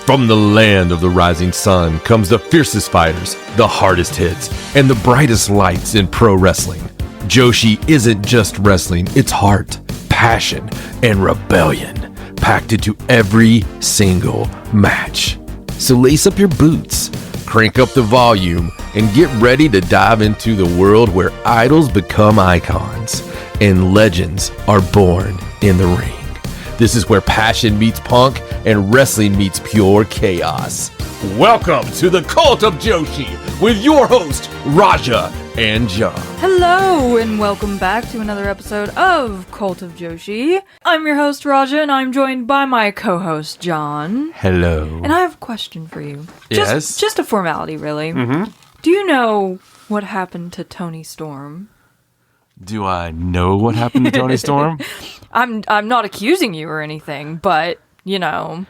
From the land of the rising sun comes the fiercest fighters, the hardest hits, and the brightest lights in pro wrestling. Joshi isn't just wrestling, it's heart, passion, and rebellion packed into every single match. So lace up your boots, crank up the volume, and get ready to dive into the world where idols become icons and legends are born in the ring. This is where passion meets punk and wrestling meets pure chaos. Welcome to the Cult of Joshi with your host, Raja and John. Hello, and welcome back to another episode of Cult of Joshi. I'm your host, Raja, and I'm joined by my co-host, John. Hello. And I have a question for you. Yes? Just a formality, really. Mm-hmm. Do you know what happened to Toni Storm? Do I know what happened to Toni Storm? I'm not accusing you or anything, but, you know,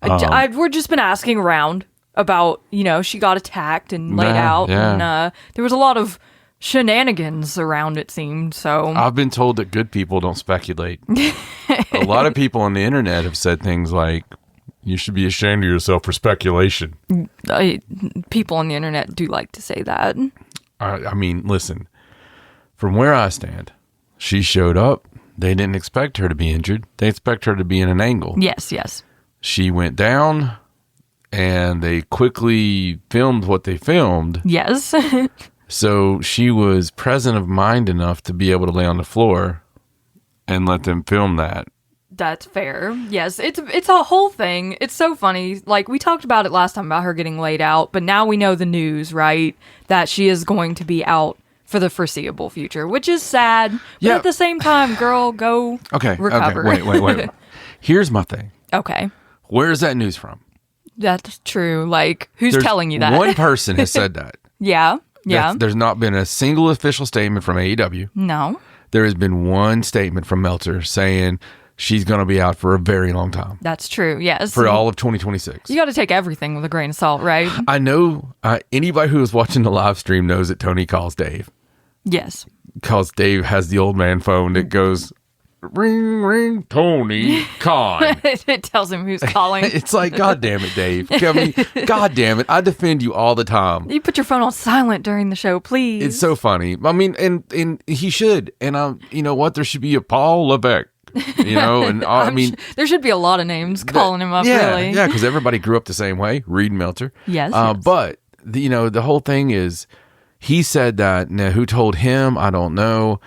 we're just been asking around about, you know, she got attacked and laid out, and there was a lot of shenanigans around, it seemed, so... I've been told that good people don't speculate. A lot of people on the internet have said things like, you should be ashamed of yourself for speculation. People on the internet do like to say that. I mean, listen, from where I stand, she showed up. They didn't expect her to be injured. They expect her to be in an angle. Yes. She went down, and they quickly filmed what they filmed. Yes. So she was present of mind enough to be able to lay on the floor and let them film that. That's fair. Yes, it's a whole thing. It's so funny. Like, we talked about it last time about her getting laid out, but now we know the news, right? That she is going to be out for the foreseeable future, which is sad. But at the same time, girl, go recover. Okay, wait. Here's my thing. Okay. Where's that news from? That's true. Like, who's telling you that? One person has said that. Yeah. There's not been a single official statement from AEW. No. There has been one statement from Meltzer saying she's going to be out for a very long time. That's true, yes. For all of 2026. You got to take everything with a grain of salt, right? I know anybody who was watching the live stream knows that Tony calls Dave. Yes. Because Dave has the old man phone that goes, ring, ring, Tony Khan. It tells him who's calling. It's like, God damn it, Dave. God damn it. I defend you all the time. You put your phone on silent during the show, please. It's so funny. I mean, and he should. And you know what? There should be a Paul Levesque. You know, and I mean, there should be a lot of names calling him up. Really, yeah, because everybody grew up the same way. Reed Meltzer, yes. But the whole thing is, he said that. Now, who told him? I don't know.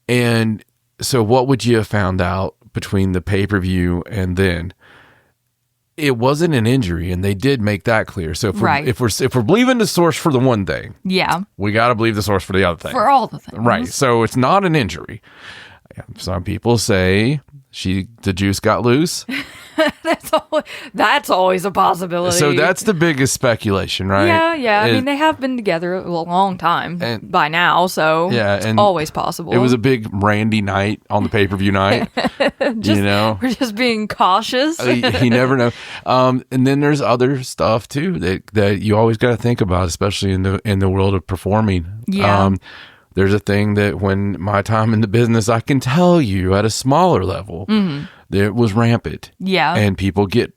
And so, what would you have found out between the pay-per-view and then? It wasn't an injury, and they did make that clear. So, if we're believing the source for the one thing, we got to believe the source for the other thing, for all the things, right? So, it's not an injury. Some people say the juice got loose. That's always a possibility. So that's the biggest speculation, right? Yeah. I mean, they have been together a long time by now, so it's always possible. It was a big Randy night on the pay-per-view night. We're just being cautious. You never know. And then there's other stuff too that you always got to think about, especially in the world of performing. Yeah. There's a thing that when my time in the business, I can tell you at a smaller level, it was rampant. Yeah. And people get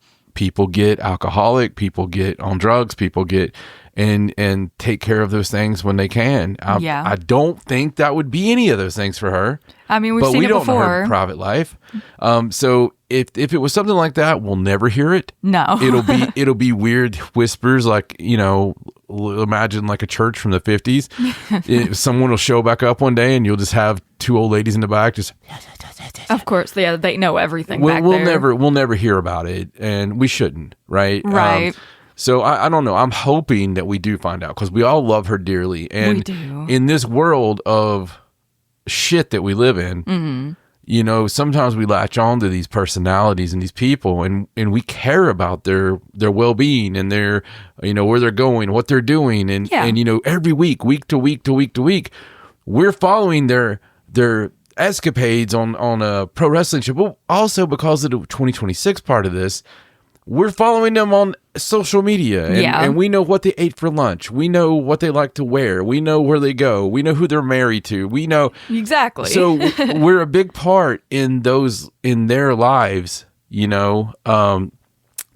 alcoholic, people get on drugs, people get and take care of those things when they can. I don't think that would be any of those things for her. I mean, we've seen it before. But we don't know her private life. So if it was something like that, we'll never hear it. No. It'll be weird whispers, like, you know, imagine like a church from the 50s. Someone will show back up one day and you'll just have two old ladies in the back just... Of course, they know everything back there. We'll never hear about it, and we shouldn't, right? Right. So I don't know. I'm hoping that we do find out, because we all love her dearly. And we do. In this world of shit that we live in, you know, sometimes we latch on to these personalities and these people, and we care about their well-being and their, you know, where they're going, what they're doing, and you know, every week to week, we're following their escapades on a pro wrestling show. But also, because of the 2026 part of this, we're following them on social media, and we know what they ate for lunch. We know what they like to wear. We know where they go. We know who they're married to. We know exactly. So we're a big part in their lives, you know.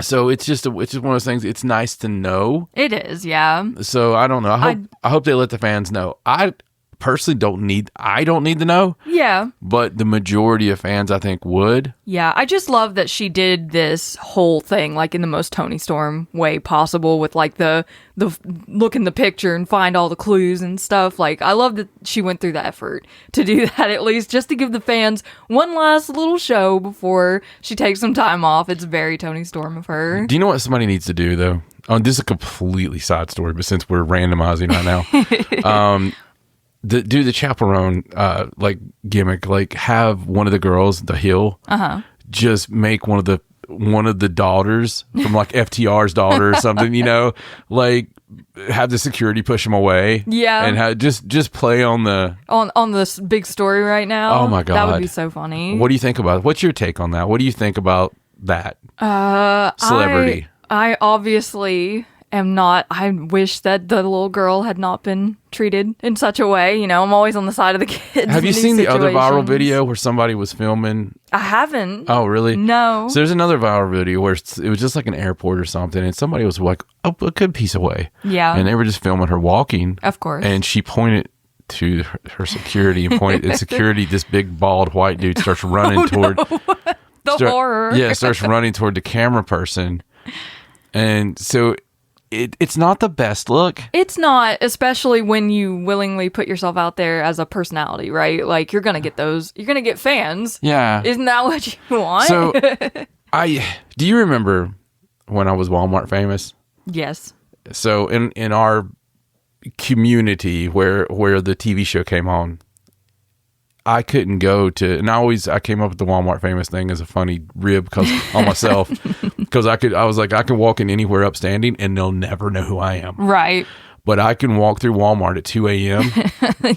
So it's just one of those things. It's nice to know. It is, yeah. So I don't know. I hope they let the fans know. I personally don't need to know. Yeah. But the majority of fans, I think, would. Yeah, I just love that she did this whole thing like in the most Toni Storm way possible with like the look in the picture and find all the clues and stuff. Like, I love that she went through the effort to do that, at least just to give the fans one last little show before she takes some time off. It's very Toni Storm of her. Do you know what somebody needs to do, though? Oh, this is a completely side story, but since we're randomizing right now, do the chaperone like gimmick, like have one of the girls, the heel, just make one of the daughters from like FTR's daughter or something, you know, like have the security push them away, and have, just play on this big story right now. Oh my god, that would be so funny. What do you think about it? What's your take on that? What do you think about that celebrity? I obviously am not. I wish that the little girl had not been treated in such a way. You know, I'm always on the side of the kids. Have you seen the other viral video where somebody was filming? I haven't. Oh, really? No. So there's another viral video where it was just like an airport or something, and somebody was like a good piece away. Yeah. And they were just filming her walking. Of course. And she pointed to her security and pointed at security. This big bald white dude starts running toward horror. Yeah, starts running toward the camera person, and so. It's not the best look. It's not, especially when you willingly put yourself out there as a personality, right? Like, you're going to get those. You're going to get fans. Yeah. Isn't that what you want? So, do you remember when I was Walmart famous? Yes. So, in our community where the TV show came on, I couldn't go to, and I came up with the Walmart famous thing as a funny rib on myself, because I was like, I can walk in anywhere upstanding and they'll never know who I am. Right. But I can walk through Walmart at 2 a.m.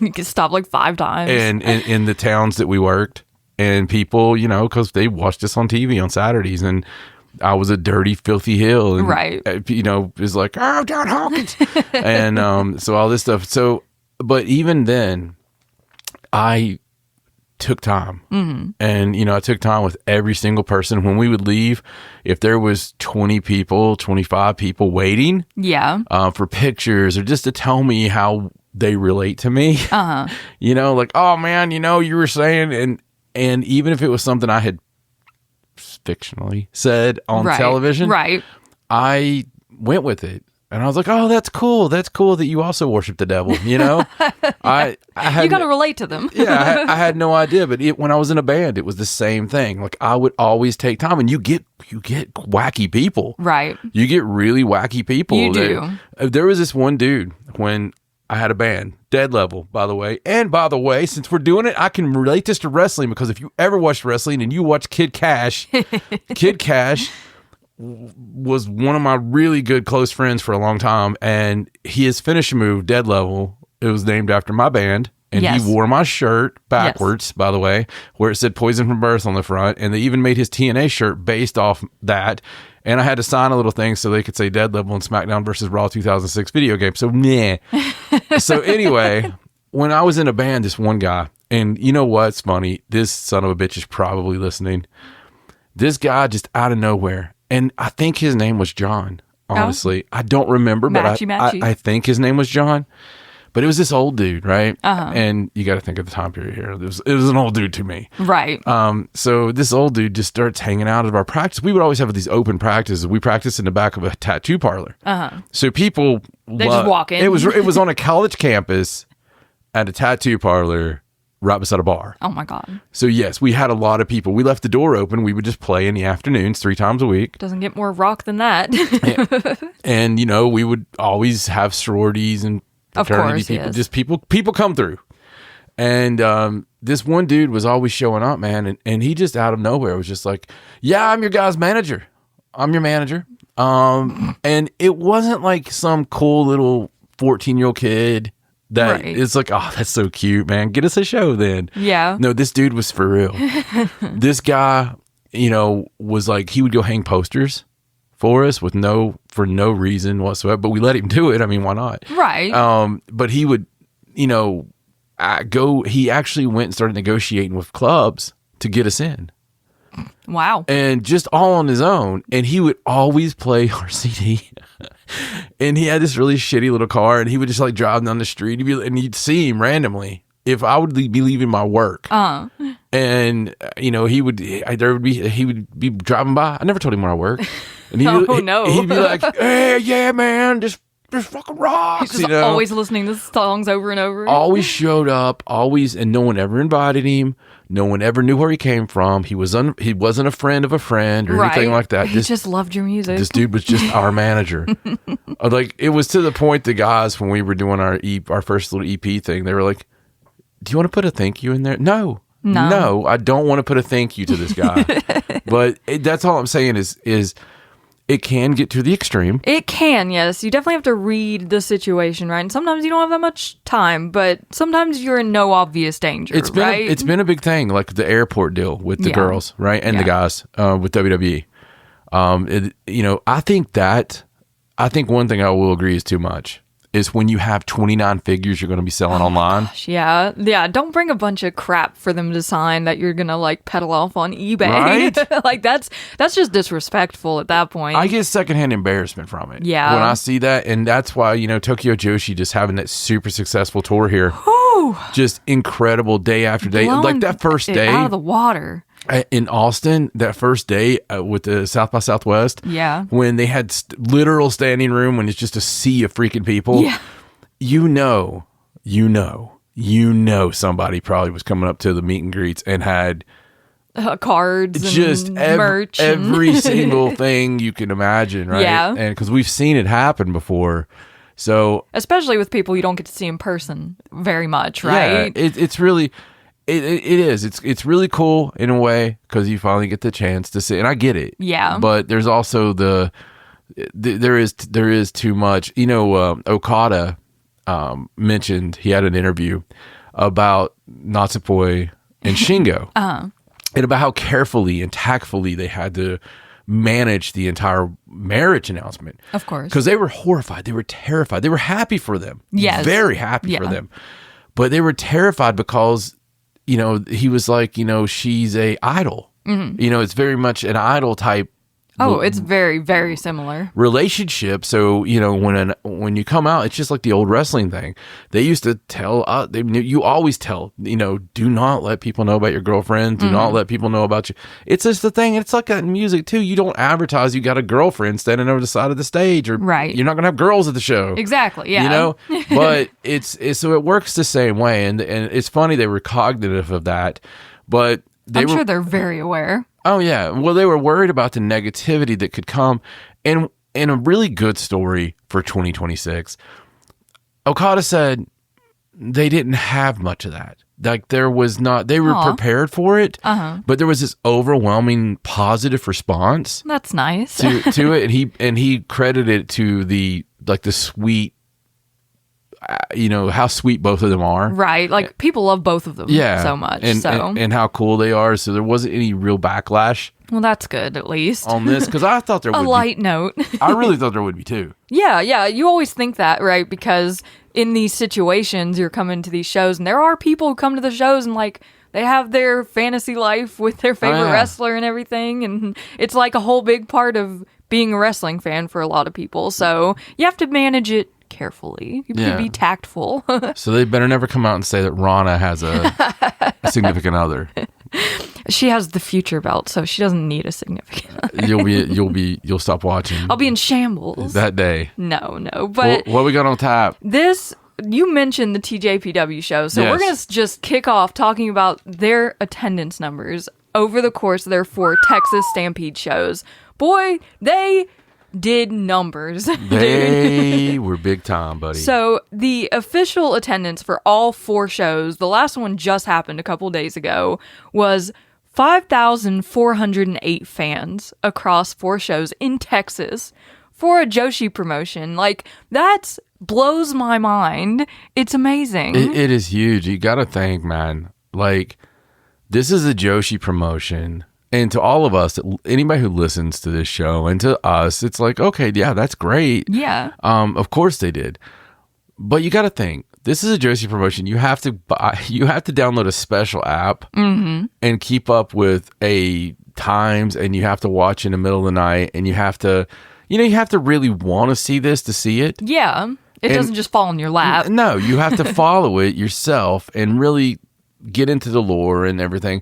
You can stop like 5 times. And in the towns that we worked, and people, you know, because they watched us on TV on Saturdays, and I was a dirty, filthy hill. And, right. You know, it's like, oh, John Hawkins. And so all this stuff. So, but even then, I took time. And, you know, I took time with every single person. When we would leave, if there was 20 people, 25 people waiting for pictures or just to tell me how they relate to me, you know, like, oh man, you know, you were saying, and even if it was something I had fictionally said on television, I went with it. And I was like, oh, that's cool. That's cool that you also worship the devil, you know? I had, you got to relate to them. Yeah, I had no idea. But when I was in a band, it was the same thing. Like, I would always take time. And you get wacky people. Right. You get really wacky people. You do. There was this one dude when I had a band, Dead Level, by the way. And by the way, since we're doing it, I can relate this to wrestling, because if you ever watched wrestling and you watch Kid Cash, Kid Cash was one of my really good close friends for a long time, and his finishing move, Dead Level, it was named after my band, and he wore my shirt backwards, by the way, where it said Poison from Birth on the front, and they even made his TNA shirt based off that, and I had to sign a little thing so they could say Dead Level in SmackDown versus Raw 2006 video game, so meh. So anyway, when I was in a band, this one guy, and you know what's funny, this son of a bitch is probably listening, this guy just out of nowhere, and I think his name was John, honestly. I don't remember, but I think his name was John. But it was this old dude, right? And you got to think of the time period here. It was an old dude to me. Right. So this old dude just starts hanging out at our practice. We would always have these open practices. We practiced in the back of a tattoo parlor. So people... They just walk in. It was on a college campus at a tattoo parlor right beside a bar. Oh my God. So yes, we had a lot of people. We left the door open. We would just play in the afternoons 3 times a week. Doesn't get more rock than that. and you know, we would always have sororities and fraternity people. Just people come through. And this one dude was always showing up, man, and he just out of nowhere was just like, yeah, I'm your guy's manager. I'm your manager. And it wasn't like some cool little 14-year-old kid that it's like, oh, that's so cute, man. Get us a show then. Yeah. No, this dude was for real. This guy, you know, was like, he would go hang posters for us for no reason whatsoever, but we let him do it. I mean, why not? Right. But he would, you know, he actually went and started negotiating with clubs to get us in. Wow. And just all on his own. And he would always play our CD. And he had this really shitty little car, and he would just like drive down the street, and you'd see him randomly if I would be leaving my work. And he would be driving by. I never told him where I work. And he'd be like, "Hey, yeah, man, just fucking rocks." He's just always listening to songs over and over. Always showed up, and no one ever invited him. No one ever knew where he came from. He wasn't a friend of a friend or anything like that. He just loved your music. This dude was just our manager. Like, it was to the point the guys, when we were doing our first little EP thing, they were like, "Do you want to put a thank you in there?" No, I don't want to put a thank you to this guy. But that's all I'm saying is it can get to the extreme. It can, yes. You definitely have to read the situation, right? And sometimes you don't have that much time, but sometimes you're in no obvious danger, right? It's been a big thing, like the airport deal with the girls, right? And the guys with WWE. I think one thing I will agree is too much is when you have 29 figures you're going to be selling online. Gosh, yeah. Don't bring a bunch of crap for them to sign that you're going to like peddle off on eBay. Right? Like that's just disrespectful at that point. I get secondhand embarrassment from it. Yeah. When I see that, and that's why Tokyo Joshi just having that super successful tour here, just incredible day after day. Like that first day out of the water. In Austin, that first day with the South by Southwest, when they had literal standing room, when it's just a sea of freaking people, somebody probably was coming up to the meet and greets and had cards, just and merch, every single thing you can imagine, right? Yeah, and because we've seen it happen before. So especially with people you don't get to see in person very much, right? Yeah, it's really. It is. It's really cool in a way because you finally get the chance to see, and I get it. Yeah. But there's also there is too much. Okada mentioned he had an interview about Natsupoi and Shingo, and about how carefully and tactfully they had to manage the entire marriage announcement. Of course, because they were horrified, they were terrified, they were happy for them. Yes, very happy for them, but they were terrified because. He was like, she's a idol. Mm-hmm. It's very much an idol type. Oh, it's very, very similar relationship. So, when you come out, it's just like the old wrestling thing. They used to tell, you always tell, do not let people know about your girlfriend. Do not let people know about you. It's just the thing. It's like that in music too. You don't advertise you got a girlfriend standing over the side of the stage, or right. You're not going to have girls at the show. Exactly. Yeah. But it's so it works the same way. And it's funny they were cognitive of that, but I'm sure they're very aware. Oh, yeah. Well, they were worried about the negativity that could come. And in a really good story for 2026, Okada said they didn't have much of that. Like, there was not, they were prepared for it, but there was this overwhelming positive response. That's nice. to it. And he credited it to the sweet, how sweet both of them are. Right. Like, people love both of them so much. And how cool they are. So there wasn't any real backlash. Well, that's good, at least. On this, because I thought there would be. A light note. I really thought there would be too. Yeah. You always think that, right? Because in these situations, you're coming to these shows, and there are people who come to the shows and, like, they have their fantasy life with their favorite wrestler and everything. And it's like a whole big part of being a wrestling fan for a lot of people. So you have to manage it carefully. You can be tactful. So they better never come out and say that Rana has a significant other. She has the future belt, so she doesn't need a significant other. You'll stop watching. I'll be in shambles that day. No, but what we got on tap? You mentioned the TJPW show, so we're gonna just kick off talking about their attendance numbers over the course of their 4 Texas Stampede shows. Boy, they did numbers. They were big time, buddy. So the official attendance for all 4 shows, the last one just happened a couple days ago, was 5,408 fans across 4 shows in Texas for a Joshi promotion. Like, that blows my mind. It's amazing. It is huge. You gotta think, man. Like, this is a Joshi promotion. And to all of us, anybody who listens to this show, and to us, it's like, okay, yeah, that's great. Yeah. Of course they did. But you got to think, this is a Joshi promotion. You have to download a special app and keep up with a times, and you have to watch in the middle of the night, and you have to really want to see this to see it. Yeah. It doesn't just fall in your lap. No, you have to follow it yourself and really get into the lore and everything.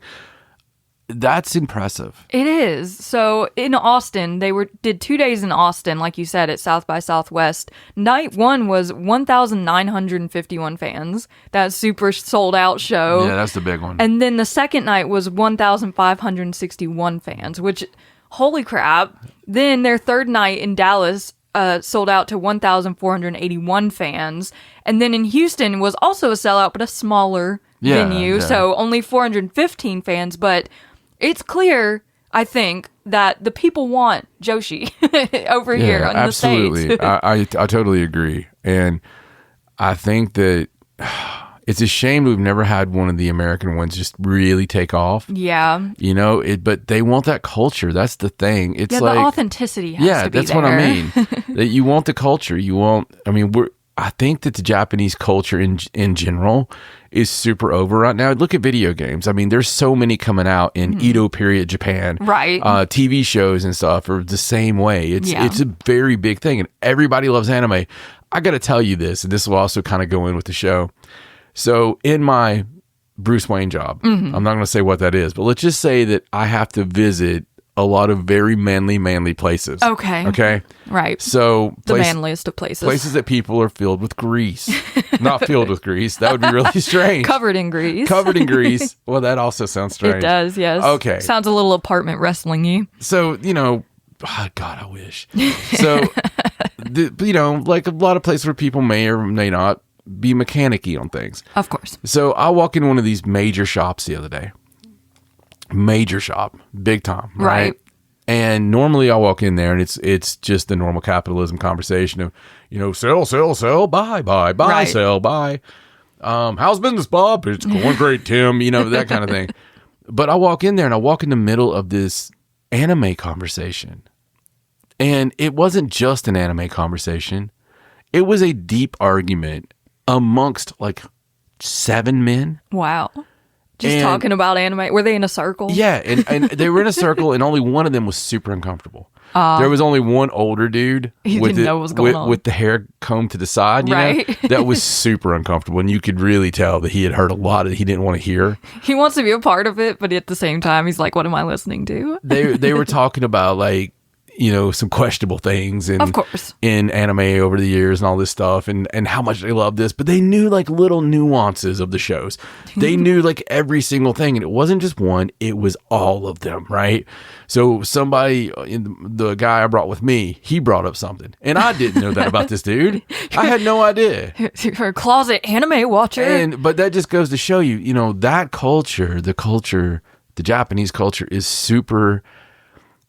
That's impressive. It is. So in Austin, did 2 days in Austin, like you said, at South by Southwest. Night 1 was 1,951 fans. That super sold out show. Yeah, that's the big one. And then the second night was 1,561 fans, which, holy crap. Then their third night in Dallas sold out to 1,481 fans. And then in Houston was also a sellout, but a smaller venue. Yeah. So only 415 fans, but it's clear, I think, that the people want Joshi over here in the States. Absolutely. I totally agree. And I think that it's a shame we've never had one of the American ones just really take off. Yeah. But they want that culture. That's the thing. It's the authenticity has to be there. Yeah, that's what I mean. That you want the culture. I think that the Japanese culture in general is super over right now. Look at video games. I mean, there's so many coming out in Edo period Japan. Right. TV shows and stuff are the same way. It's a very big thing, and everybody loves anime. I got to tell you this, and this will also kind of go in with the show. So in my Bruce Wayne job, I'm not going to say what that is, but let's just say that I have to visit a lot of very manly places. Okay. Right. So the manliest of places. Places that people are filled with grease. Not filled with grease. That would be really strange. Covered in grease. Covered in grease. Well, that also sounds strange. It does, yes. Okay. Sounds a little apartment wrestling-y. So, God, I wish. So, like a lot of places where people may or may not be mechanic-y on things. Of course. So, I walk in one of these major shops the other day. Major shop, big time, right? And normally I walk in there and it's just the normal capitalism conversation of, sell, buy, sell, buy. How's business, Bob? It's going great, Tim. That kind of thing. But I walk in there and I walk in the middle of this anime conversation, and it wasn't just an anime conversation. It was a deep argument amongst like 7 men. Wow. Just talking about anime. Were they in a circle? Yeah, and they were in a circle, and only one of them was super uncomfortable. There was only one older dude with the hair combed to the side, that was super uncomfortable, and you could really tell that he had heard a lot that he didn't want to hear. He wants to be a part of it, but at the same time, he's like, "What am I listening to?" They were talking about like some questionable things of course, in anime over the years and all this stuff and how much they love this, but they knew like little nuances of the shows. They knew like every single thing, and it wasn't just one, it was all of them, right? So the guy I brought with me, he brought up something, and I didn't know that about this dude. I had no idea. You're a closet anime watcher. But that just goes to show you, that culture, the Japanese culture is super.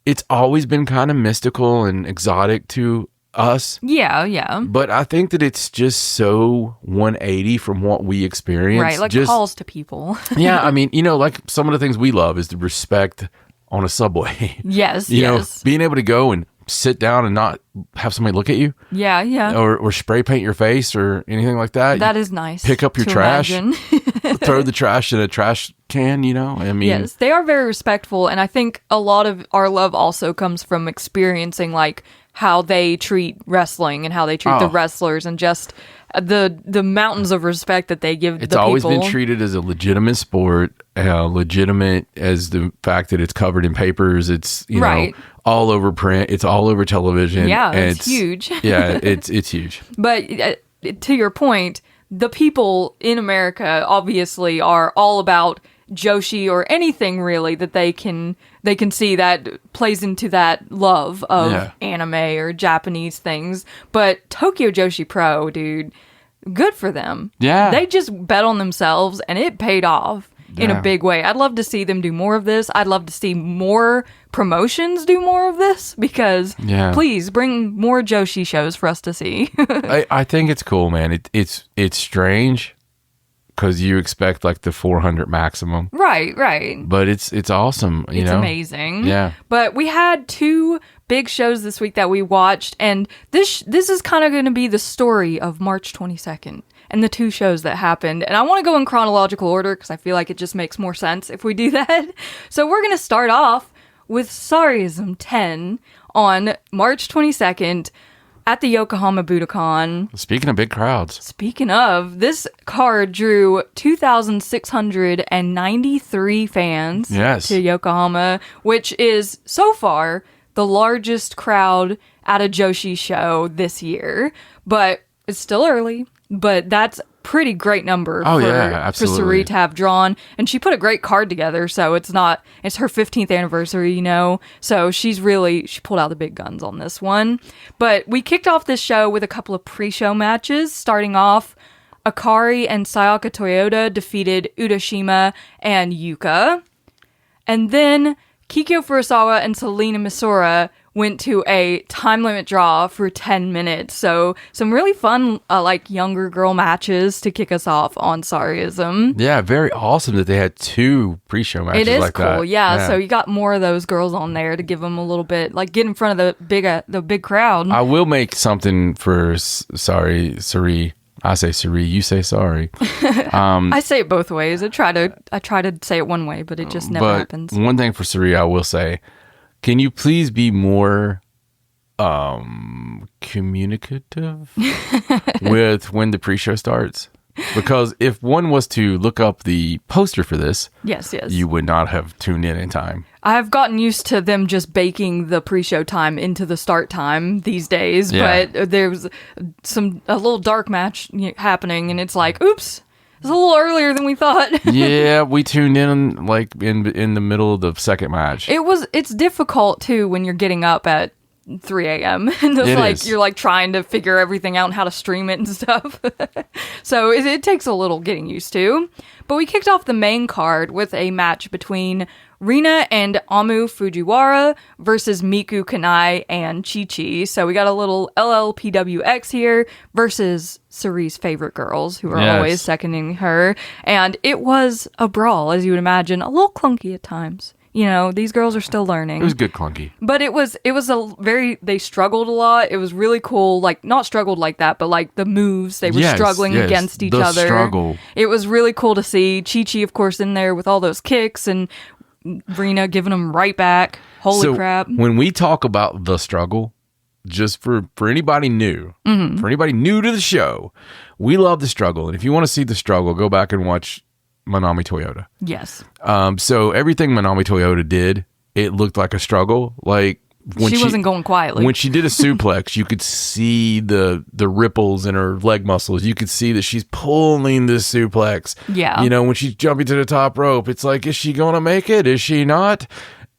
It's always been kind of mystical and exotic to us. Yeah. But I think that it's just so 180 from what we experience. Right, like just, calls to people. Yeah, I mean, like some of the things we love is the respect on a subway. Yes, being able to go and sit down and not have somebody look at you. Yeah. Or spray paint your face or anything like that. That is nice. Pick up your trash. Throw the trash in a trash can, I mean. Yes, they are very respectful, and I think a lot of our love also comes from experiencing like how they treat wrestling and how they treat the wrestlers, and just the mountains of respect that they give the people. It's always been treated as a legitimate sport, legitimate as the fact that it's covered in papers. It's all over print. It's all over television. Yeah, it's huge. Yeah, it's huge. But to your point, the people in America obviously are all about Joshi or anything really that they can see that plays into that love of anime or Japanese things. But Tokyo Joshi Pro, dude, good for them. Yeah. They just bet on themselves and it paid off in a big way. I'd love to see them do more of this. I'd love to see more promotions do more of this, because please bring more Joshi shows for us to see. I think it's cool, man. It's strange because you expect like the 400 maximum. Right. But it's awesome, It's amazing. Yeah. But we had 2 big shows this week that we watched, and this is kind of going to be the story of March 22nd and the 2 shows that happened. And I want to go in chronological order because I feel like it just makes more sense if we do that. So we're going to start off with Sareee-ISM 10 on March 22nd at the Yokohama Budokan. Speaking of big crowds. Speaking of, this card drew 2,693 fans to Yokohama, which is so far the largest crowd at a Joshi show this year. But it's still early, but that's pretty great number for Sareee to have drawn. And she put a great card together, so it's her 15th anniversary, you know, so she pulled out the big guns on this one. But we kicked off this show with a couple of pre-show matches. Starting off, Akari and Sayaka Toyota defeated Udashima and Yuka. And then Kikyo Furusawa and Selena Misora went to a time limit draw for 10 minutes. So some really fun, younger girl matches to kick us off on Sareee-ISM. Yeah, very awesome that they had 2 pre-show matches like that. It is cool, yeah. So you got more of those girls on there to give them a little bit, get in front of the big crowd. I will make something for Sareee. I say Sareee, you say sorry. I say it both ways. I try to say it one way, but it just never happens. One thing for Sareee, I will say, can you please be more communicative with when the pre-show starts? Because if one was to look up the poster for this, yes, you would not have tuned in time. I've gotten used to them just baking the pre-show time into the start time these days, but there's a little dark match happening, and it's like, oops, it's a little earlier than we thought. Yeah, we tuned in in the middle of the second match. It's difficult too when you're getting up at 3 a.m. and you're trying to figure everything out and how to stream it and stuff. So it takes a little getting used to. But we kicked off the main card with a match between Rina and Amu Fujiwara versus Miku Kanai and Chi-Chi. So we got a little LLPWX here versus Saree's favorite girls, who are always seconding her. And it was a brawl, as you would imagine, a little clunky at times. You know, these girls are still learning. It was good clunky. But they struggled a lot. It was really cool. Not struggled like that, but the moves, they were struggling against each other. Struggle. It was really cool to see Chi-Chi, of course, in there with all those kicks and Rina giving them right back. Holy crap. When we talk about the struggle, just for anybody new, for anybody new to the show, we love the struggle. And if you want to see the struggle, go back and watch Manami Toyota. Yes. So everything Manami Toyota did, it looked like a struggle. When she wasn't going quietly. When she did a suplex, you could see the ripples in her leg muscles. You could see that she's pulling this suplex. Yeah. You know, when she's jumping to the top rope, it's like, is she going to make it? Is she not?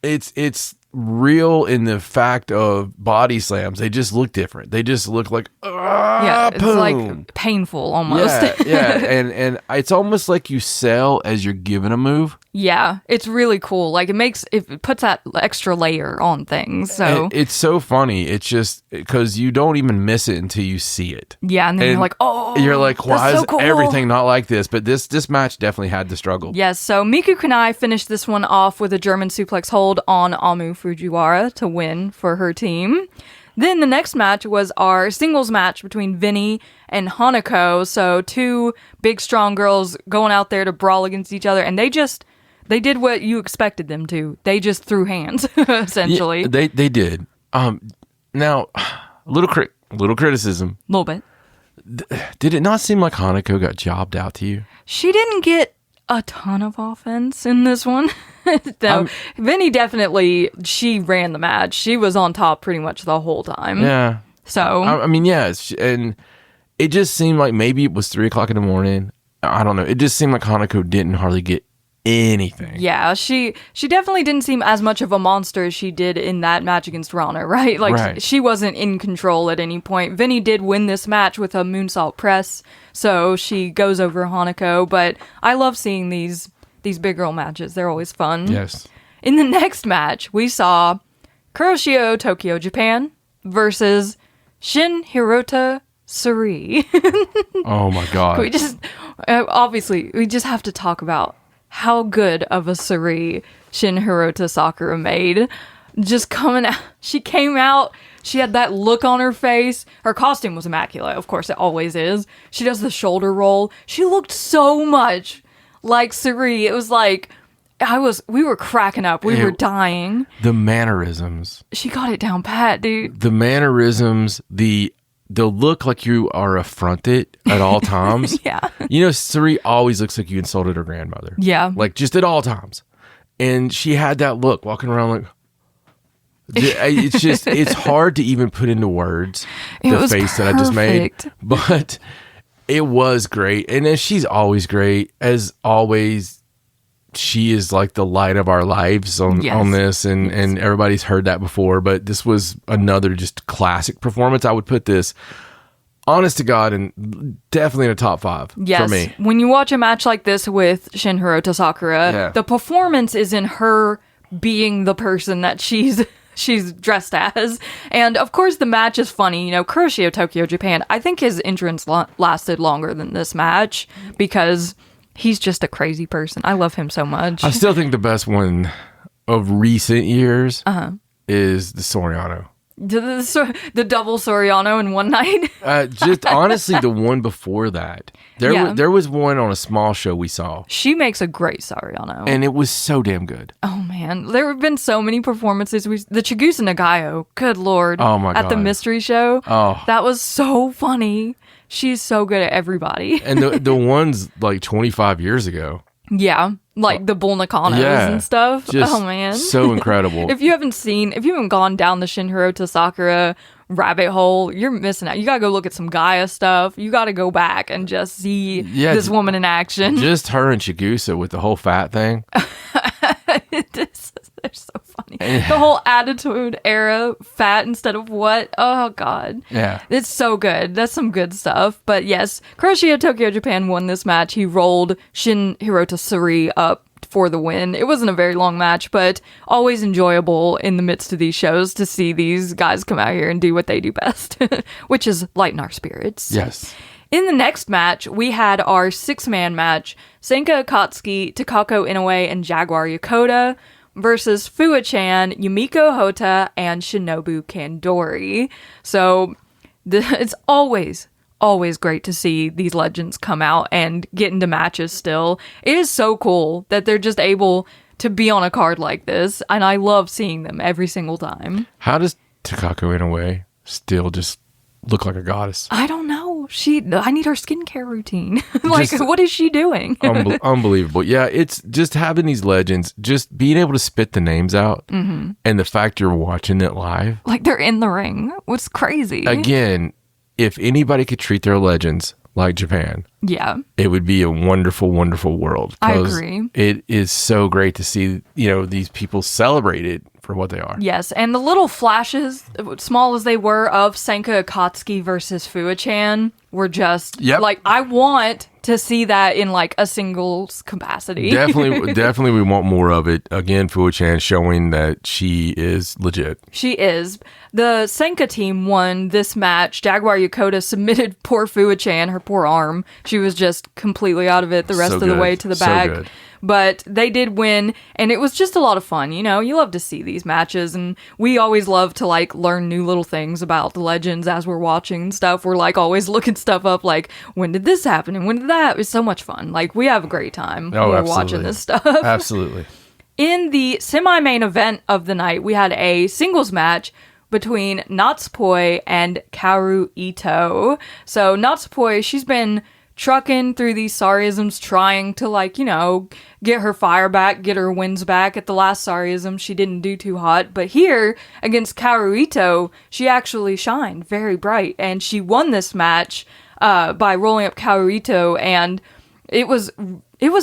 It's real in the fact of body slams. They just look different. They just look like, it's boom. Painful almost. Yeah. And it's almost like you sell as you're given a move. Yeah, it's really cool. It puts that extra layer on things. So and it's so funny. It's just because you don't even miss it until you see it. Yeah, and then you're like, oh, you're like, why is cool. everything not like this? But this match definitely had the struggle. Yes. So Miku Kanai finished this one off with a German suplex hold on Amu Fujiwara to win for her team. Then the next match was our singles match between Vinny and Hanako. So 2 big, strong girls going out there to brawl against each other, and they did what you expected them to. They just threw hands, essentially. Yeah, they did. Now, a little criticism. A little bit. Did it not seem like Hanako got jobbed out to you? She didn't get a ton of offense in this one. No, Vinny she ran the match. She was on top pretty much the whole time. Yeah. So and it just seemed like maybe it was 3:00 in the morning. I don't know. It just seemed like Hanako didn't hardly get anything. Yeah, she definitely didn't seem as much of a monster as she did in that match against Rana, right? Right. She wasn't in control at any point. Vinny did win this match with a moonsault press, so she goes over Hanako, but I love seeing these big girl matches. They're always fun. Yes. In the next match, we saw Kuroshio Tokyo, Japan versus Shin Hirota Sareee. Oh my god. We just have to talk about how good of a Sareee Shin Hirota Sakura made. Just coming out. She came out. She had that look on her face. Her costume was immaculate. Of course, it always is. She does the shoulder roll. She looked so much like Sareee. It was like We were cracking up. We were dying. The mannerisms. She got it down pat, dude. The mannerisms, the look like you are affronted at all times. Yeah. You know, Sareee always looks like you insulted her grandmother. Yeah. Like, just at all times. And she had that look, walking around like... It's just, it's hard to even put into words the face that I just made. But it was great. And as she's always great, as always, she is like the light of our lives on this. And everybody's heard that before. But this was another just classic performance. I would put this, honest to God, and definitely in a top 5 for me. When you watch a match like this with Shin Sakura, the performance is in her being the person that she's dressed as. And of course the match is funny. You know, Kuroshio Tokyo Japan, I think his entrance lasted longer than this match because he's just a crazy person. I love him so much. I still think the best one of recent years is the Soriano. The double Soriano in one night. Just honestly, the one before that. There was one on a small show we saw. She makes a great Soriano. And it was so damn good. Oh, man. There have been so many performances. The Chigusa Nagayo, good Lord. Oh, my God. At the mystery show. Oh. That was so funny. She's so good at everybody. And the ones like 25 years ago. Yeah. Like the Bull Nakanos and stuff. Just oh, man. So incredible. If you haven't gone down the Shinhiro to Sakura rabbit hole, you're missing out. You gotta go look at some Gaia stuff. You gotta go back and just see this woman in action. Just her and Chigusa with the whole fat thing. They're so funny. The whole attitude era, fat instead of what? Oh, God. Yeah. It's so good. That's some good stuff. But yes, Kuroshio Tokyo Japan won this match. He rolled Shin Hirota Sareee up for the win. It wasn't a very long match, but always enjoyable in the midst of these shows to see these guys come out here and do what they do best, which is lighten our spirits. Yes. In the next match, we had our 6-man match, Senka Akatsuki, Takako Inoue, and Jaguar Yokota versus Fuwa-chan, Yumiko Hota, and Shinobu Kandori. So it's always great to see these legends come out and get into matches still. It is so cool that they're just able to be on a card like this, and I love seeing them every single time. How does Takako Inoue still just look like a goddess? I don't know. I need her skincare routine. What is she doing? Unbelievable. Yeah, it's just having these legends, just being able to spit the names out, and the fact you're watching it live. Like they're in the ring. What's crazy? Again, if anybody could treat their legends like Japan, it would be a wonderful, wonderful world. I agree. It is so great to see, these people celebrated for what they are. Yes, and the little flashes, small as they were, of Senka Akatsuki versus Fuwa-chan were just like, I want to see that in like a singles capacity. Definitely we want more of it. Again, Fuwa-chan showing that she is legit. She is. The Senka team won this match. Jaguar Yokota submitted poor Fuwa-chan, her poor arm. She was just completely out of it the rest of the way to the back. Good. But they did win, and it was just a lot of fun. You love to see these matches, and we always love to like learn new little things about the legends as we're watching stuff. We're like always looking stuff up, like when did this happen and when did that? It's so much fun. Like we have a great time when we're watching this stuff. Absolutely. In the semi-main event of the night, we had a singles match between Natsupoi and Kaoru Ito. So Natsupoi, she's been trucking through these Sareee-ISMs, trying to get her fire back, get her wins back. At the last Sareee-ISM, she didn't do too hot, but here against Kaoru Ito, she actually shined very bright, and she won this match by rolling up Kaoru Ito, and it was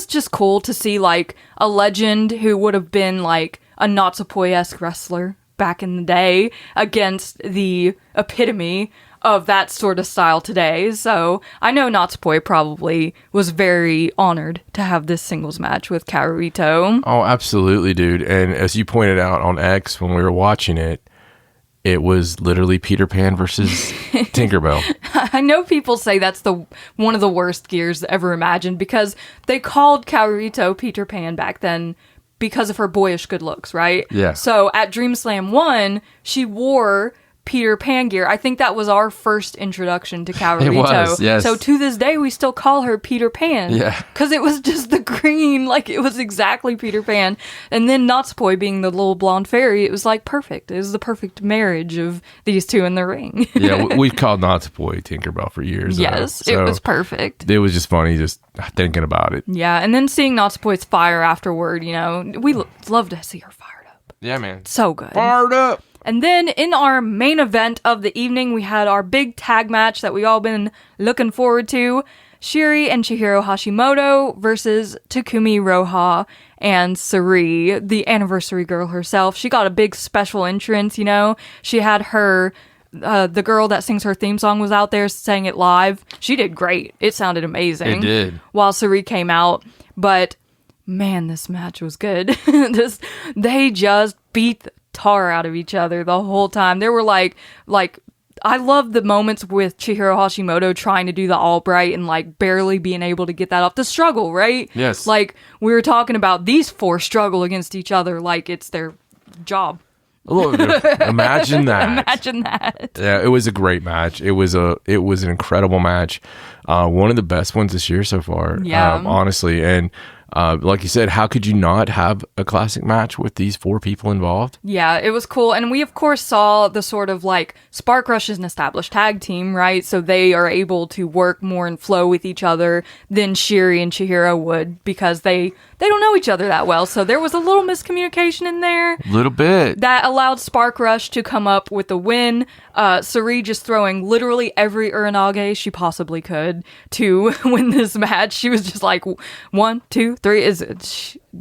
just cool to see like a legend who would have been like a Natsupoi-esque wrestler back in the day against the epitome of that sort of style today. So I know Natsupoi probably was very honored to have this singles match with Kaoru Ito. Oh, absolutely, dude. And as you pointed out on X when we were watching it, it was literally Peter Pan versus Tinkerbell. I know people say that's one of the worst gears ever imagined because they called Kaoru Ito Peter Pan back then because of her boyish good looks, right? Yeah. So at Dream Slam 1, she wore Peter Pan gear. I think that was our first introduction to Kawarito. It was, yes. So to this day, we still call her Peter Pan. Yeah. Because it was just the green, like it was exactly Peter Pan. And then Natsupoi being the little blonde fairy, it was like perfect. It was the perfect marriage of these two in the ring. Yeah, we've called Natsupoi Tinkerbell for years. Yes, it was perfect. It was just funny just thinking about it. Yeah, and then seeing Natsupoi's fire afterward, we love to see her fired up. Yeah, man. So good. Fired up. And then in our main event of the evening, we had our big tag match that we all been looking forward to. Shiri and Chihiro Hashimoto versus Takumi Roha and Sareee, the anniversary girl herself. She got a big special entrance, She had her, the girl that sings her theme song was out there, sang it live. She did great. It sounded amazing. It did. While Sareee came out. But, man, this match was good. They just beat the tar out of each other the whole time. There were like I love the moments with Chihiro Hashimoto trying to do the Albright and like barely being able to get that off. The struggle, right? Yes. Like we were talking about, these four struggle against each other like it's their job. Imagine that. Imagine that. Yeah, it was a great match. It was an incredible match. One of the best ones this year so far. Yeah. Honestly, and like you said, how could you not have a classic match with these four people involved? Yeah, it was cool. And we, of course, saw the sort of like Spark Rush is an established tag team, right? So they are able to work more and flow with each other than Shiri and Chihiro would, because they don't know each other that well. So there was a little miscommunication in there. A little bit. That allowed Spark Rush to come up with the win. Sareee just throwing literally every Uranage she possibly could to win this match. She was just like, 1, 2, 3.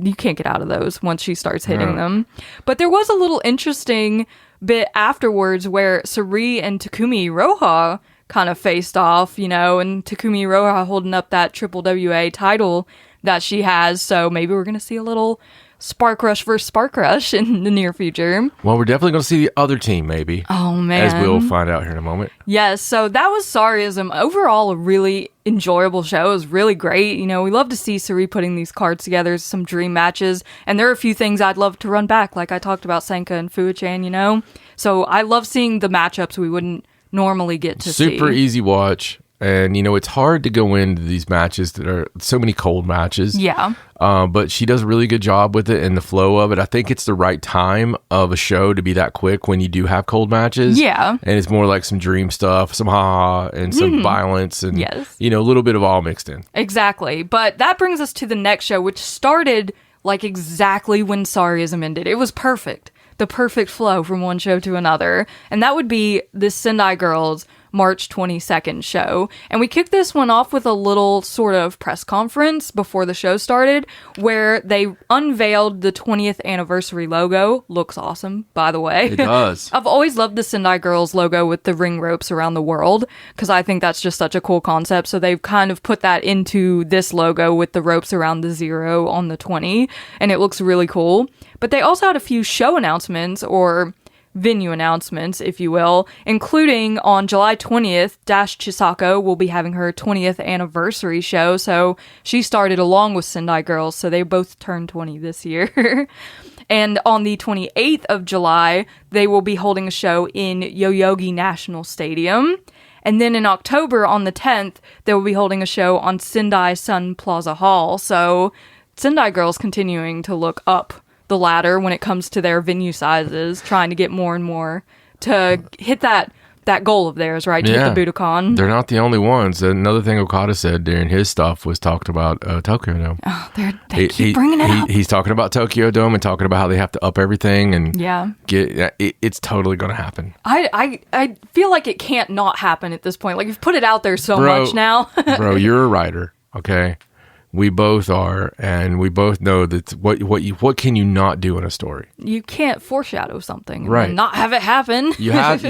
You can't get out of those once she starts hitting them. But there was a little interesting bit afterwards where Sareee and Takumi Roha kind of faced off, and Takumi Roha holding up that Triple WA title that she has. So maybe we're going to see a little Spark Rush versus Spark Rush in the near future. Well, we're definitely going to see the other team, maybe. Oh, man. As we'll find out here in a moment. Yes, so that was Sareee-ISM. Overall, a really enjoyable show. It was really great. We love to see Sareee putting these cards together, some dream matches. And there are a few things I'd love to run back, like I talked about Senka and Fuwa-chan, So I love seeing the matchups we wouldn't normally get to see. Super easy watch. And, it's hard to go into these matches that are so many cold matches. Yeah. But she does a really good job with it and the flow of it. I think it's the right time of a show to be that quick when you do have cold matches. Yeah. And it's more like some dream stuff, some ha-ha, and some violence, and, Yes. a little bit of all mixed in. Exactly. But that brings us to the next show, which started like exactly when Sareee-ISM ended. It was perfect. The perfect flow from one show to another. And that would be the Sendai Girls March 22nd show. And we kicked this one off with a little sort of press conference before the show started, where they unveiled the 20th anniversary logo. Looks awesome, by the way. It does. I've always loved the Sendai Girls logo with the ring ropes around the world, because I think that's just such a cool concept. So they've kind of put that into this logo with the ropes around the 0 on the 20, and it looks really cool. But they also had a few show announcements, or venue announcements, if you will, including on July 20th, Dash Chisako will be having her 20th anniversary show. So she started along with Sendai Girls, so they both turned 20 this year. And on the 28th of July, they will be holding a show in Yoyogi National Stadium. And then in October, on the 10th, they will be holding a show on Sendai Sun Plaza Hall. So Sendai Girls continuing to look up the ladder when it comes to their venue sizes, trying to get more and more to hit that goal of theirs, right? To hit the Budokan. They're not the only ones. Another thing Okada said during his stuff was talked about Tokyo Dome. Oh, they keep bringing it up. He's talking about Tokyo Dome and talking about how they have to up everything and get it's totally going to happen. I feel like it can't not happen at this point. Like, you've put it out there so much now. Bro, you're a writer, okay? We both are, and we both know that what can you not do in a story? You can't foreshadow something right. and not have it happen. You have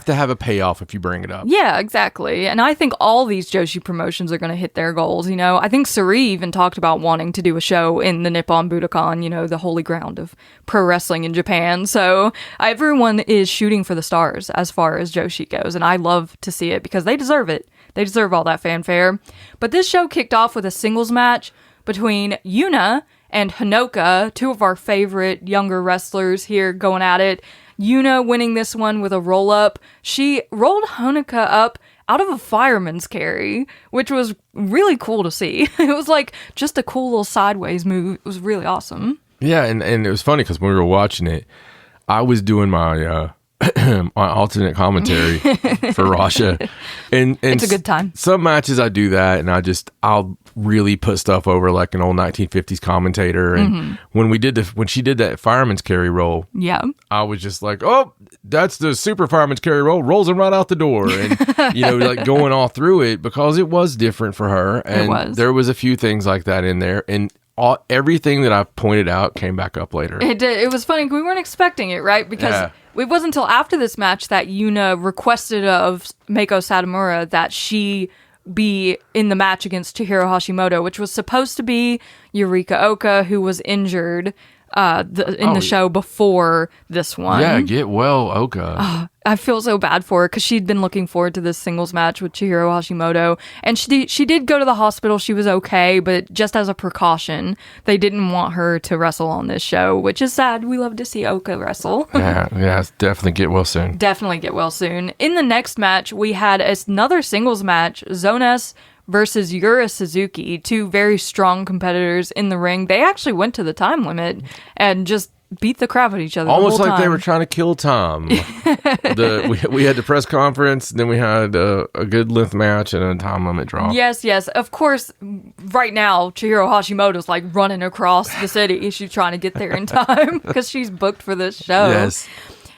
to have a payoff if you bring it up. Yeah, exactly. And I think all these Joshi promotions are going to hit their goals. I think Sareee even talked about wanting to do a show in the Nippon Budokan, the holy ground of pro wrestling in Japan. So everyone is shooting for the stars as far as Joshi goes, and I love to see it because they deserve it. They deserve all that fanfare. But this show kicked off with a singles match between Yuna and Hinoka, two of our favorite younger wrestlers here going at it. Yuna winning this one with a roll-up. She rolled Honoka up out of a fireman's carry, which was really cool to see. It was like just a cool little sideways move. It was really awesome. Yeah, and it was funny because when we were watching it, I was doing my my alternate commentary for Rasha, and It's a good time. Some matches I do that, and I'll really put stuff over like an old 1950s commentator. And when she did that fireman's carry roll, Yeah. I was just like, oh, that's the super fireman's carry roll, rolls him right out the door, and like going all through it because it was different for her, and there was a few things like that in there, and everything that I pointed out came back up later. It did. It was funny. We weren't expecting it, right? Because it wasn't until after this match that Yuna requested of Meiko Satomura that she be in the match against Chihiro Hashimoto, which was supposed to be Yurika Oka, who was injured in the show before this one. Yeah, get well, Oka. I feel so bad for her because she'd been looking forward to this singles match with Chihiro Hashimoto, and she did go to the hospital. She was okay, but just as a precaution, they didn't want her to wrestle on this show, which is sad. We love to see Oka wrestle. yeah, definitely get well soon. Definitely get well soon. In the next match, we had another singles match, Zonas versus Yura Suzuki, two very strong competitors in the ring. They actually went to the time limit and just beat the crap at each other. Almost the whole like time. they were trying to kill Tom. We had the press conference, then we had a good length match and a time limit draw. Yes. Of course, right now, Chihiro Hashimoto's like running across the city. She's trying to get there in time because she's booked for this show. Yes.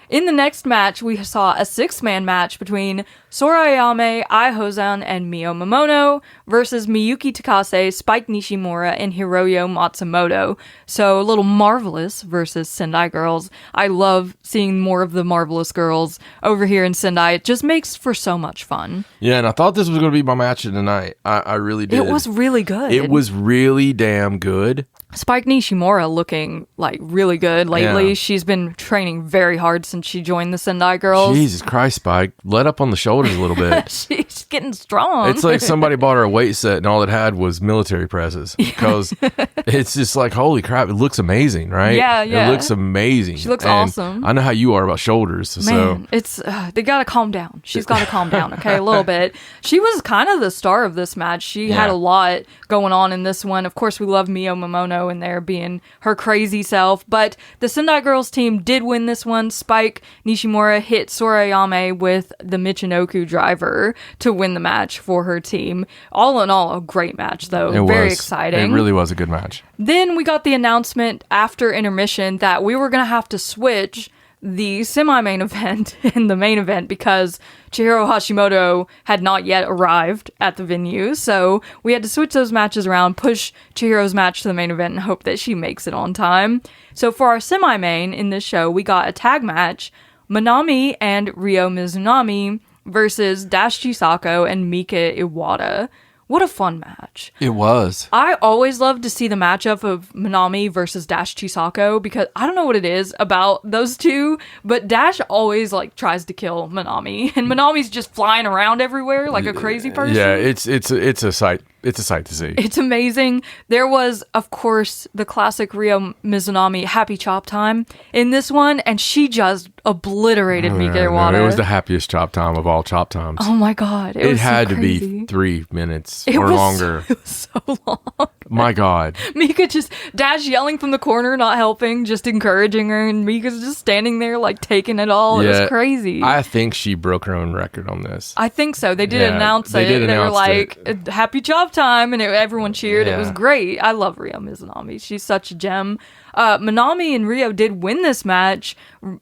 In the next match, we saw a 6-man match between Sora Ayame, Ai Hozan, and Mio Momono versus Miyuki Takase, Spike Nishimura, and Hiroyo Matsumoto. So a little Marvelous versus Sendai Girls. I love seeing more of the Marvelous Girls over here in Sendai. It just makes for so much fun. Yeah, and I thought this was going to be my match of the night. I really did. It was really good. It was really damn good. Spike Nishimura looking like really good lately. Yeah. She's been training very hard since she joined the Sendai Girls. Jesus Christ, Spike. Let up on the shoulders a little bit. She's getting strong. It's like somebody bought her a weight set and all it had was military presses. Because it's just like, holy crap, it looks amazing, right? Yeah. It looks amazing. She looks And awesome. I know how you are about shoulders. Man, So it's they gotta calm down. She's gotta calm down, okay, a little bit. She was kind of the star of this match. She had a lot going on in this one. Of course, we love Mio Momono in there being her crazy self, but the Sendai Girls team did win this one. Spike Nishimura hit Sorayame with the Michinoku driver to win the match for her team. All in all, a great match, though. Very exciting. It really was a good match. Then we got the announcement after intermission that we were going to have to switch the semi-main event and the main event because Chihiro Hashimoto had not yet arrived at the venue. So we had to switch those matches around, push Chihiro's match to the main event and hope that she makes it on time. So for our semi-main in this show, we got a tag match, Manami and Ryo Mizunami versus Dash Chisako and Mika Iwata. What a fun match. It was. I always love to see the matchup of Manami versus Dash Chisako because I don't know what it is about those two, but Dash always like tries to kill Manami and Manami's just flying around everywhere like a crazy person. Yeah, it's a sight. It's a sight to see. It's amazing. There was, of course, the classic Ryo Mizunami happy chop time in this one, and she just obliterated Mika Iwata. It was the happiest chop time of all chop times. Oh my god. It was had so to crazy. be 3 minutes It or was longer. It was so long. My God. Mika just, Dash yelling from the corner, not helping, just encouraging her, and Mika's just standing there, like, taking it all. It was crazy. I think she broke her own record on this. I think so. They did Yeah, announce they it. did They were announce like, happy chop time, and everyone cheered. It was Yeah. great. I love Ryo Mizunami. She's such a gem. Manami and Ryo did win this match. Ryo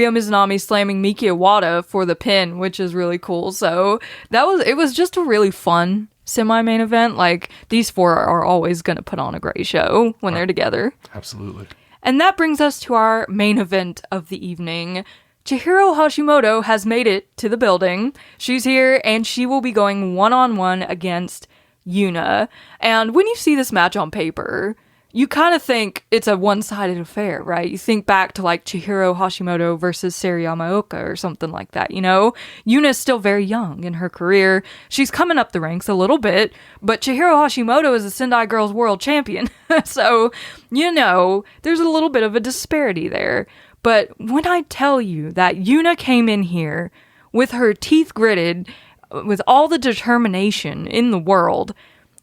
Mizunami slamming Miki Iwata for the pin, which is really cool. So it was just a really fun semi-main event. Like, these four are always going to put on a great show when they're together. Absolutely. And that brings us to our main event of the evening. Chihiro Hashimoto has made it to the building. She's here, and she will be going one-on-one against Yuna. And when you see this match on paper, you kind of think it's a one-sided affair, right? You think back to like Chihiro Hashimoto versus Sareee Yamaoka or something like that, you know? Yuna's still very young in her career. She's coming up the ranks a little bit, but Chihiro Hashimoto is a Sendai Girls world champion. So, you know, there's a little bit of a disparity there. But when I tell you that Yuna came in here with her teeth gritted, with all the determination in the world,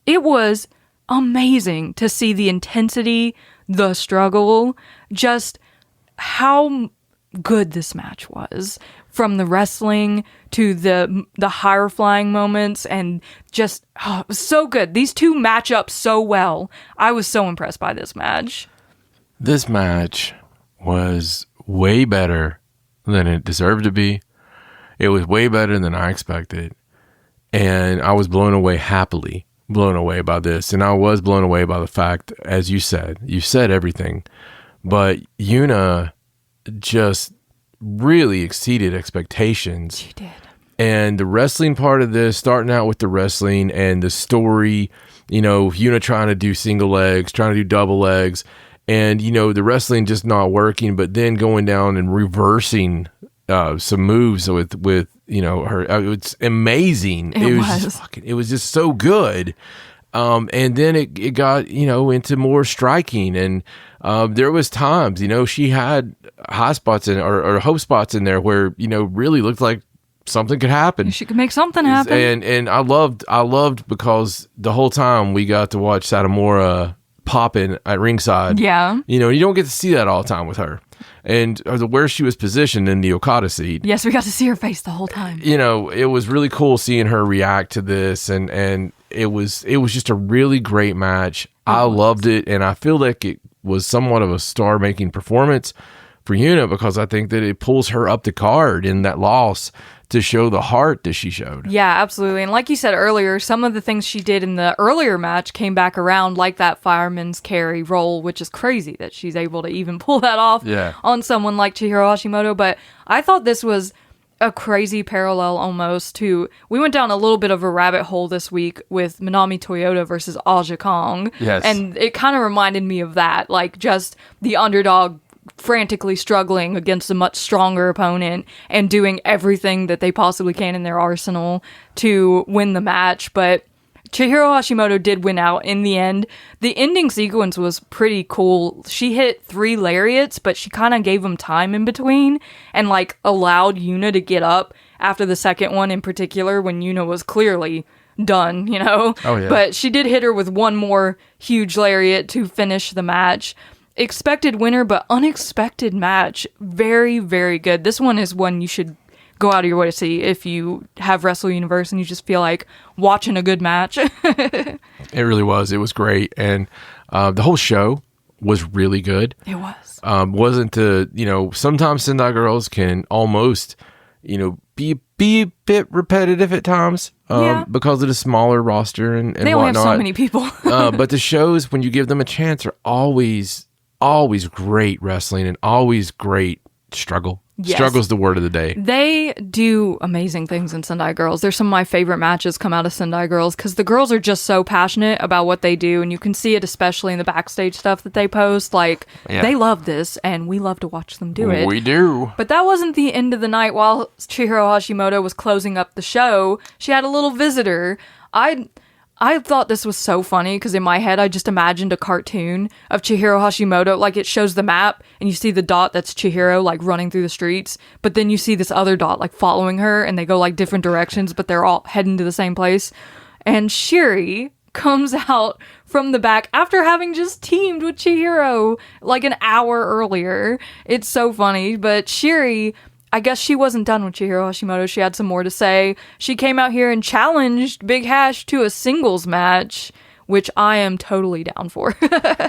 it was amazing to see the intensity, the struggle, just how good this match was. From the wrestling to the higher flying moments, and just it was so good. These two match up so well. I was so impressed by this match. This match was way better than it deserved to be. It was way better than I expected. And I was happily blown away by this. And I was blown away by the fact, as you said everything. But Yuna just really exceeded expectations. She did. And the wrestling part of this, starting out with the wrestling and the story, Yuna trying to do single legs, trying to do double legs, and, the wrestling just not working, but then going down and reversing some moves with her. It's amazing. It was just so good. And then it got, into more striking, and there was times, she had high spots or hope spots in there where, really looked like something could happen. She could make something happen. And I loved because the whole time we got to watch Satomura popping at ringside. Yeah. You don't get to see that all the time with her. And where she was positioned in the Okada seat. Yes, we got to see her face the whole time. It was really cool seeing her react to this, and it was just a really great match. I loved it, and I feel like it was somewhat of a star-making performance for Yuna, because I think that it pulls her up the card in that loss to show the heart that she showed. Yeah, absolutely. And like you said earlier, some of the things she did in the earlier match came back around, like that fireman's carry roll, which is crazy that she's able to even pull that off on someone like Chihiro Hashimoto. But I thought this was a crazy parallel almost to, we went down a little bit of a rabbit hole this week with Manami Toyota versus Aja Kong. Yes. And it kind of reminded me of that, like just the underdog frantically struggling against a much stronger opponent and doing everything that they possibly can in their arsenal to win the match. But Chihiro Hashimoto did win out in the end. The ending sequence was pretty cool. She hit 3 lariats, but she kind of gave them time in between and like allowed Yuna to get up after the second one, in particular when Yuna was clearly done, Oh, yeah. But she did hit her with one more huge lariat to finish the match. Expected winner, but unexpected match. Very, very good. This one is one you should go out of your way to see if you have Wrestle Universe and you just feel like watching a good match. It really was. It was great. And the whole show was really good. It was. Sometimes Sendai Girls can almost, be a bit repetitive at times because of the smaller roster and they only have so many people. But the shows, when you give them a chance, are always great wrestling and always great struggle. Yes. Struggle's the word of the day. They do amazing things in Sendai Girls. There's some of my favorite matches come out of Sendai Girls because the girls are just so passionate about what they do, and you can see it especially in the backstage stuff that they post. Like, they love this, and we love to watch them do it. We do. But that wasn't the end of the night. While Chihiro Hashimoto was closing up the show, she had a little visitor. I thought this was so funny because in my head, I just imagined a cartoon of Chihiro Hashimoto. Like, it shows the map and you see the dot that's Chihiro, like, running through the streets. But then you see this other dot, like, following her, and they go, like, different directions, but they're all heading to the same place. And Shiri comes out from the back after having just teamed with Chihiro, like, an hour earlier. It's so funny. But Shiri, I guess she wasn't done with Chihiro Hashimoto. She had some more to say. She came out here and challenged Big Hash to a singles match, which I am totally down for.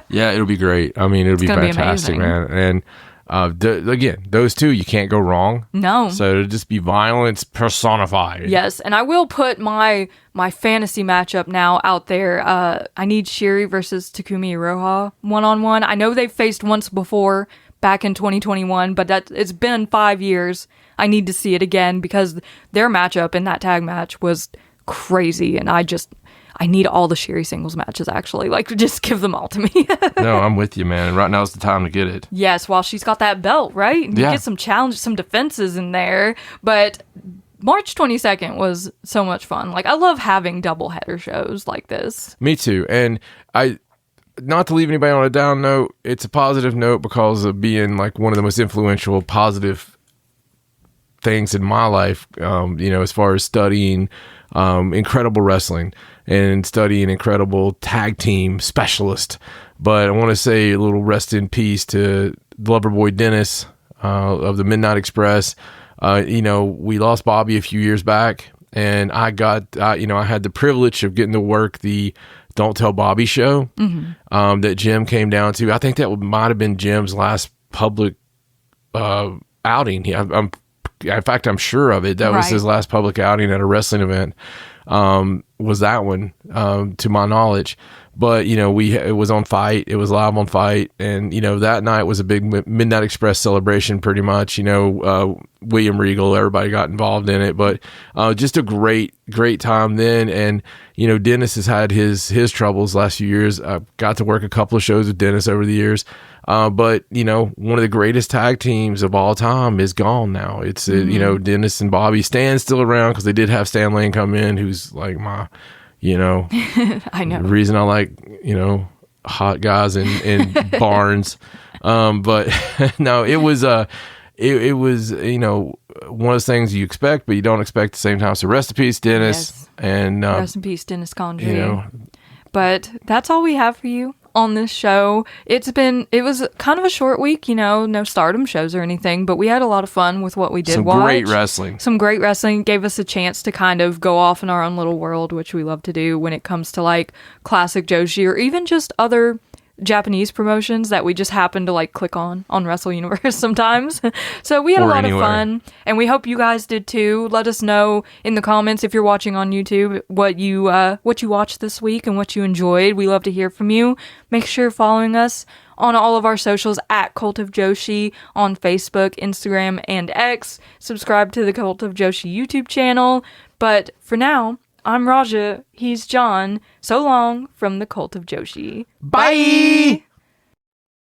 Yeah, it'll be great. I mean, it'll be fantastic, man. And again, those two, you can't go wrong. No. So it'll just be violence personified. Yes, and I will put my fantasy matchup now out there. I need Shiri versus Takumi Iroha one-on-one. I know they've faced once before, back in 2021, but it's been 5 years. I need to see it again because their matchup in that tag match was crazy, and I need all the Shiri singles matches, actually. Like, just give them all to me. No, I'm with you, man. Right now is the time to get it. Yes, while she's got that belt, right? You get some challenges, some defenses in there, but March 22nd was so much fun. Like, I love having double header shows like this. Me too. And not to leave anybody on a down note, it's a positive note because of being like one of the most influential, positive things in my life, as far as studying incredible wrestling and studying incredible tag team specialist. But I want to say a little rest in peace to Loverboy Dennis of the Midnight Express. We lost Bobby a few years back, and I had the privilege of getting to work the Don't Tell Bobby show that Jim came down to. I think that might have been Jim's last public outing. In fact, I'm sure of it. That was his last public outing at a wrestling event. Was that one, to my knowledge. But, it was on Fight. It was live on Fight. And, that night was a big Midnight Express celebration pretty much. William Regal, everybody got involved in it. But just a great, great time then. And, Dennis has had his troubles last few years. I got to work a couple of shows with Dennis over the years. But, one of the greatest tag teams of all time is gone now. It's, Dennis and Bobby. Stan's still around because they did have Stan Lane come in, who's like my... I know the reason I like hot guys in barns, but no, it was it was one of those things you expect but you don't expect at the same time. So rest in peace, Dennis. And rest in peace, Dennis Condrey. But that's all we have for you on this show. It was kind of a short week, no Stardom shows or anything, but we had a lot of fun with what we did. Some great wrestling. Gave us a chance to kind of go off in our own little world, which we love to do when it comes to like classic Joshi or even just other Japanese promotions that we just happen to like click on Wrestle Universe sometimes. So we had a lot of fun, and we hope you guys did too. Let us know in the comments if you're watching on YouTube what you watched this week and what you enjoyed. We love to hear from you. Make sure you're following us on all of our socials at Cult of Joshi on Facebook, Instagram, and X. Subscribe to the Cult of Joshi YouTube channel. But for now, I'm Raja, he's John. So long from the Cult of Joshi. Bye!